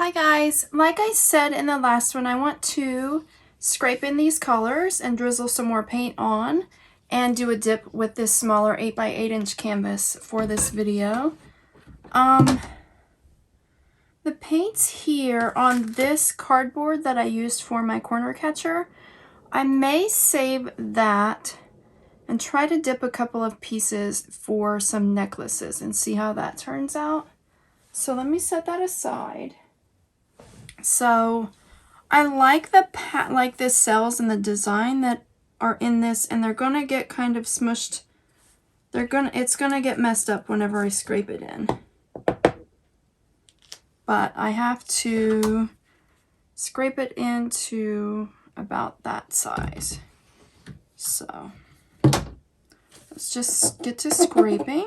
Hi guys, like I said in the last one, I want to scrape in these colors and drizzle some more paint on and do a dip with this smaller 8x8 inch canvas for this video. The paints here on this cardboard that I used for my corner catcher, I may save that and try to dip a couple of pieces for some necklaces and see how that turns out. So let me set that aside. So I like the cells and the design that are in this, and they're gonna get kind of smushed. It's gonna get messed up whenever I scrape it in. But I have to scrape it into about that size. So let's just get to scraping.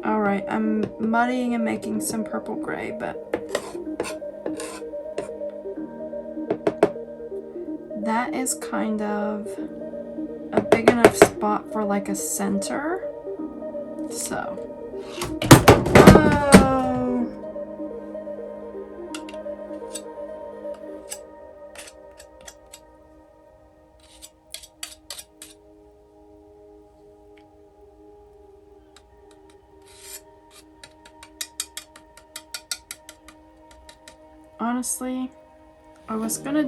Alright, I'm muddying and making some purple gray, but that is kind of a big enough spot for like a center. So, honestly, I was gonna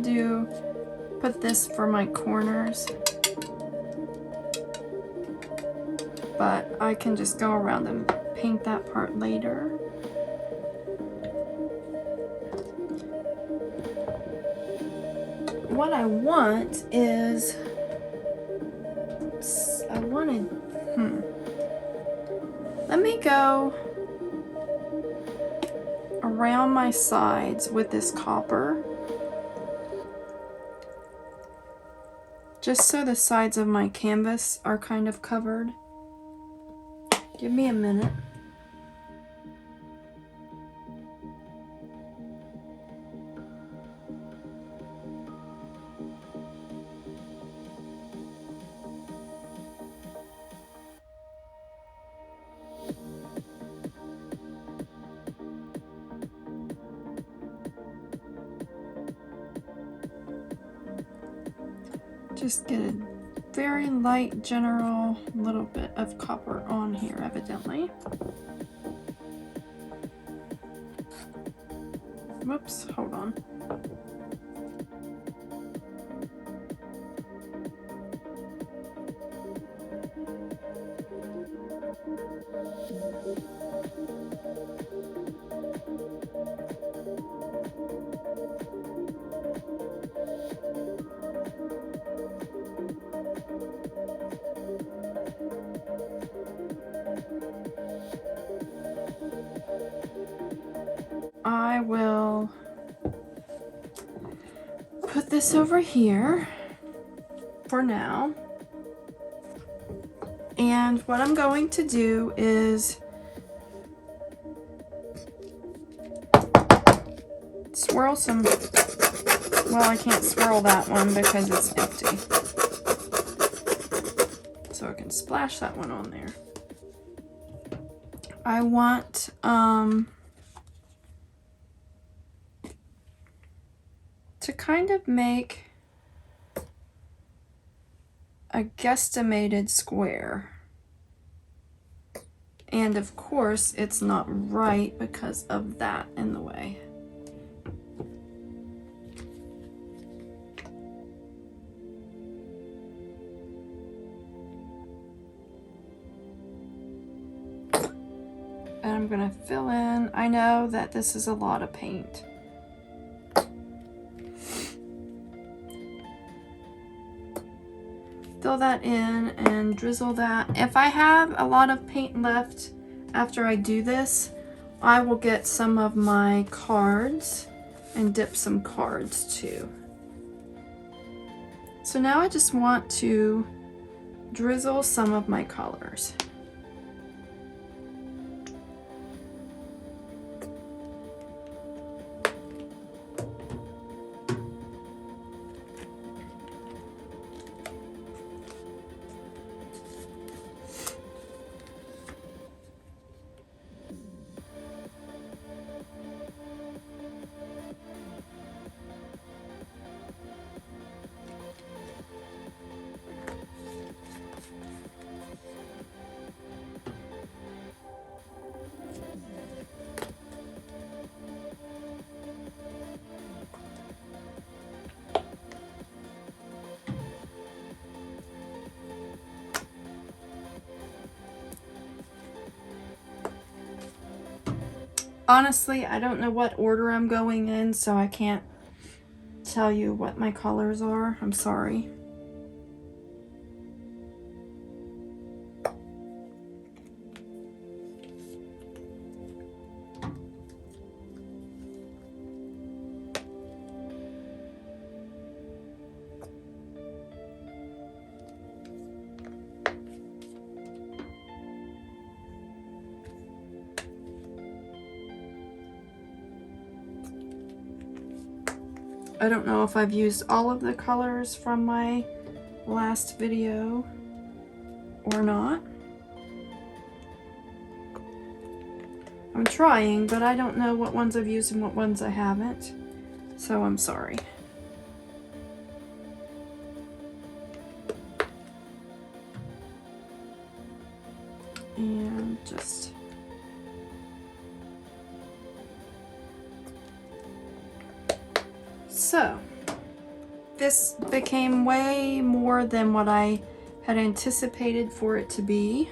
put this for my corners, but I can just go around and paint that part later. What I want is, let me go around my sides with this copper, just so the sides of my canvas are kind of covered. Give me a minute. Just get a very light general little bit of copper on here, evidently. Whoops, hold on. I will put this over here for now. And what I'm going to do is swirl some, well, I can't swirl that one because it's empty. So I can splash that one on there. I want to kind of make a guesstimated square. And of course, it's not right because of that in the way. And I'm gonna fill in. I know that this is a lot of paint. fill that in and drizzle that. If I have a lot of paint left after I do this, I will get some of my cards and dip some cards too. So now I just want to drizzle some of my colors. Honestly, I don't know what order I'm going in, so I can't tell you what my colors are. I'm sorry. I don't know if I've used all of the colors from my last video or not. I'm trying, but I don't know what ones I've used and what ones I haven't, so I'm sorry. And just so, this became way more than what I had anticipated for it to be.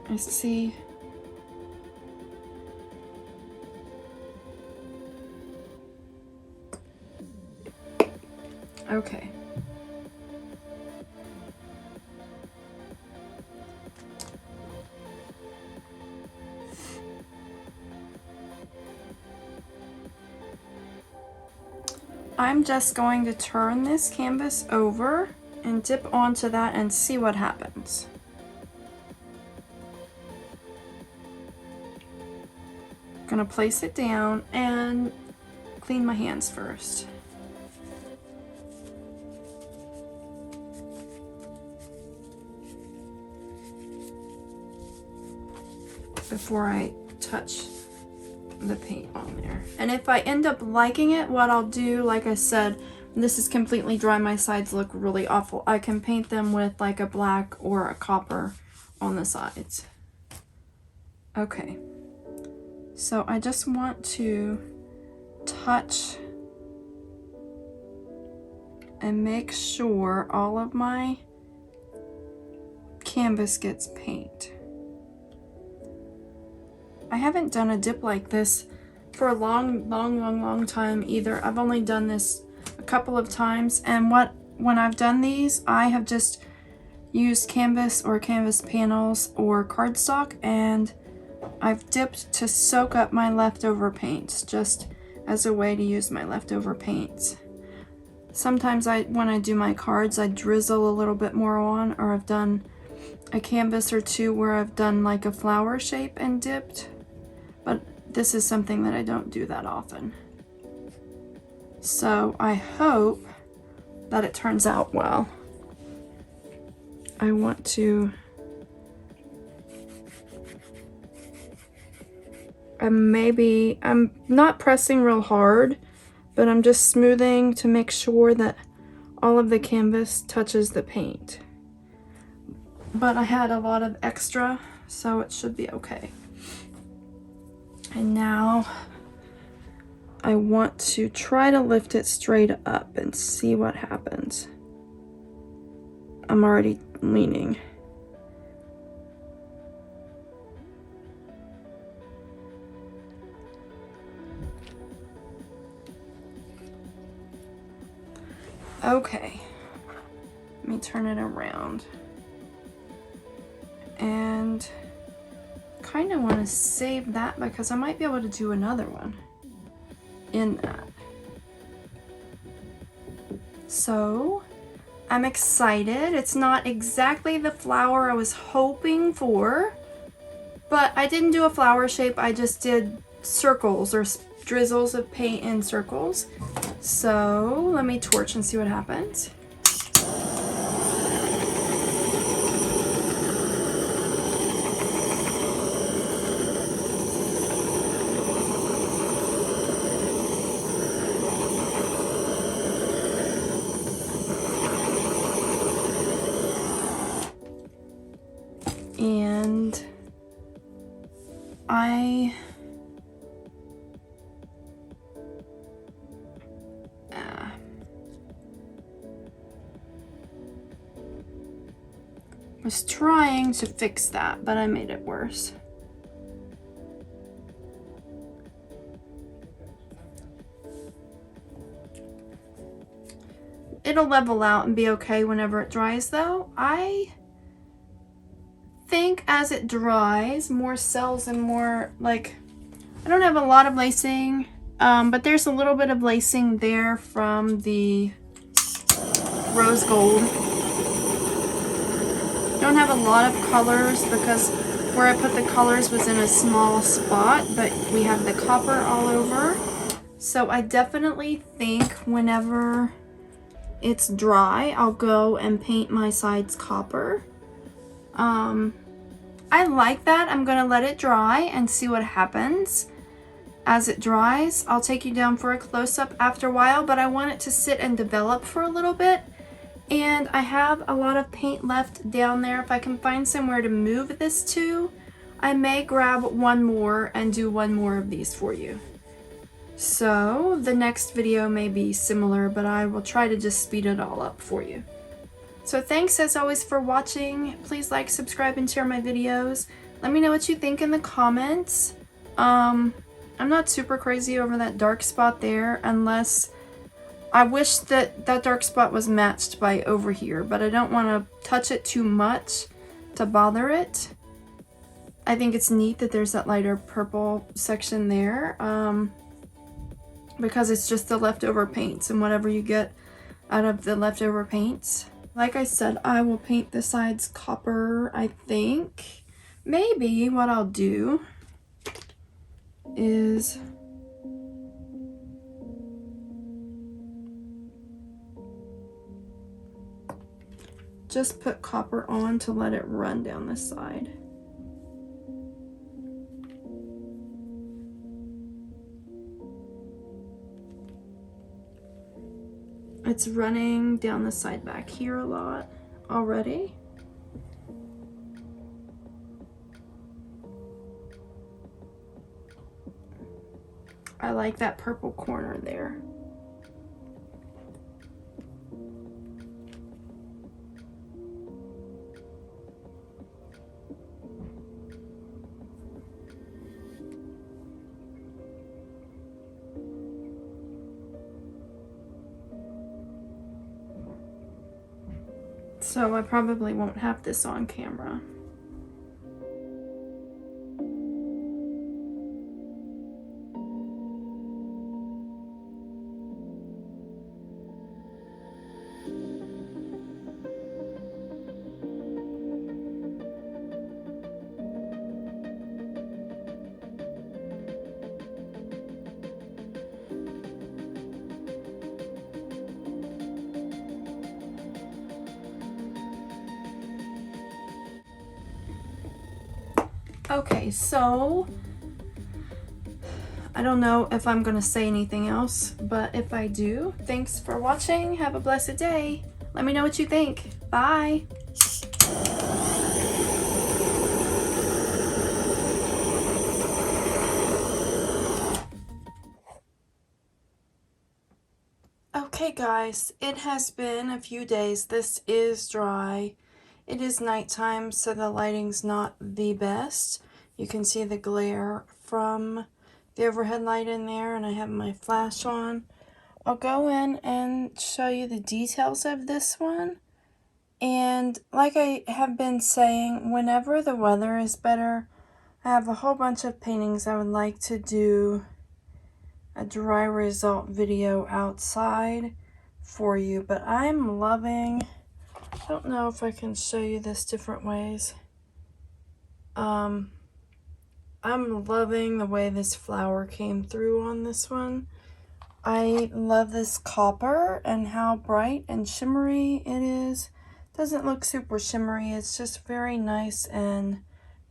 I see. Okay. I'm just going to turn this canvas over and dip onto that and see what happens. I'm gonna place it down and clean my hands first. Before I touch the paint on there. And if I end up liking it, what I'll do, like I said, this is completely dry, my sides look really awful, I can paint them with like a black or a copper on the sides. Okay, so I just want to touch and make sure all of my canvas gets paint. I haven't done a dip like this for a long time either. I've only done this a couple of times, and when I've done these, I have just used canvas or canvas panels or cardstock, and I've dipped to soak up my leftover paints, just as a way to use my leftover paints. Sometimes when I do my cards, I drizzle a little bit more on, or I've done a canvas or two where I've done like a flower shape and dipped. But this is something that I don't do that often. So I hope that it turns out well. I want to I'm not pressing real hard, but I'm just smoothing to make sure that all of the canvas touches the paint. But I had a lot of extra, so it should be okay. And now I want to try to lift it straight up and see what happens. I'm already leaning. Okay. Let me turn it around. And kind of want to save that because I might be able to do another one in that. So I'm excited. It's not exactly the flower I was hoping for, but I didn't do a flower shape. I just did circles or drizzles of paint in circles. So let me torch and see what happens. And I was trying to fix that, but I made it worse. It'll level out and be okay whenever it dries though. I think as it dries, more cells and more, like, I don't have a lot of lacing, but there's a little bit of lacing there from the rose gold. Don't have a lot of colors because where I put the colors was in a small spot, but we have the copper all over. So I definitely think whenever it's dry, I'll go and paint my sides copper. I like that. I'm gonna let it dry and see what happens. As it dries, I'll take you down for a close-up after a while, but I want it to sit and develop for a little bit. And I have a lot of paint left down there. If I can find somewhere to move this to, I may grab one more and do one more of these for you. So the next video may be similar, but I will try to just speed it all up for you. So thanks as always for watching. Please like, subscribe, and share my videos. Let me know what you think in the comments. I'm not super crazy over that dark spot there, unless I wish that that dark spot was matched by over here, but I don't want to touch it too much to bother it. I think it's neat that there's that lighter purple section there, because it's just the leftover paints and whatever you get out of the leftover paints. Like I said, I will paint the sides copper, I think. Maybe what I'll do is just put copper on to let it run down the side. It's running down the side back here a lot already. I like that purple corner there. So I probably won't have this on camera. Okay, so I don't know if I'm gonna say anything else, but if I do, thanks for watching. Have a blessed day. Let me know what you think. Bye. Okay guys, it has been a few days. This is dry. It is nighttime, so the lighting's not the best. You can see the glare from the overhead light in there, and I have my flash on. I'll go in and show you the details of this one. And like I have been saying, whenever the weather is better, I have a whole bunch of paintings I would like to do a dry result video outside for you. But I'm loving, I don't know if I can show you this different ways. I'm loving the way this flower came through on this one. I love this copper and how bright and shimmery it is. Doesn't look super shimmery, it's just very nice and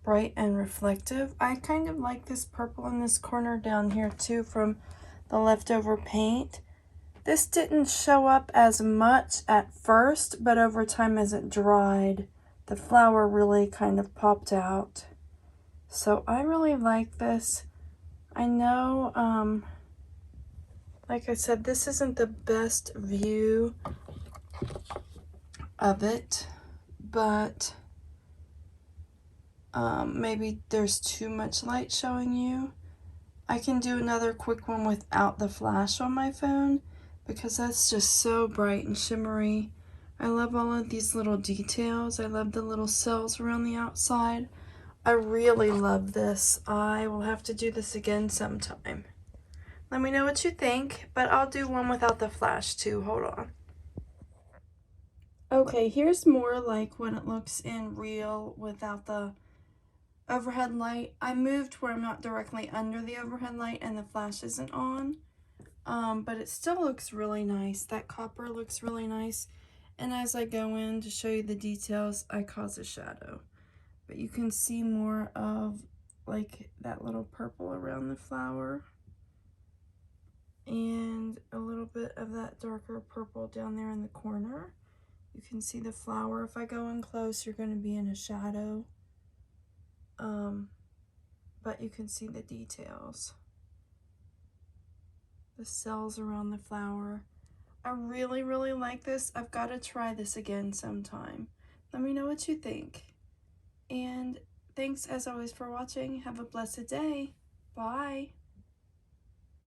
bright and reflective. I kind of like this purple in this corner down here too from the leftover paint. This didn't show up as much at first, but over time as it dried, the flower really kind of popped out. So I really like this. I know, like I said, this isn't the best view of it, but maybe there's too much light showing you. I can do another quick one without the flash on my phone because that's just so bright and shimmery. I love all of these little details. I love the little cells around the outside. I really love this. I will have to do this again sometime. Let me know what you think, but I'll do one without the flash too. Hold on. Okay, here's more like what it looks in real without the overhead light. I moved where I'm not directly under the overhead light and the flash isn't on, but it still looks really nice. That copper looks really nice, and as I go in to show you the details, I cause a shadow, but you can see more of like that little purple around the flower and a little bit of that darker purple down there in the corner. You can see the flower. If I go in close, you're going to be in a shadow. But you can see the details. The cells around the flower. I really, really like this. I've got to try this again sometime. Let me know what you think. And thanks as always for watching. Have a blessed day. Bye.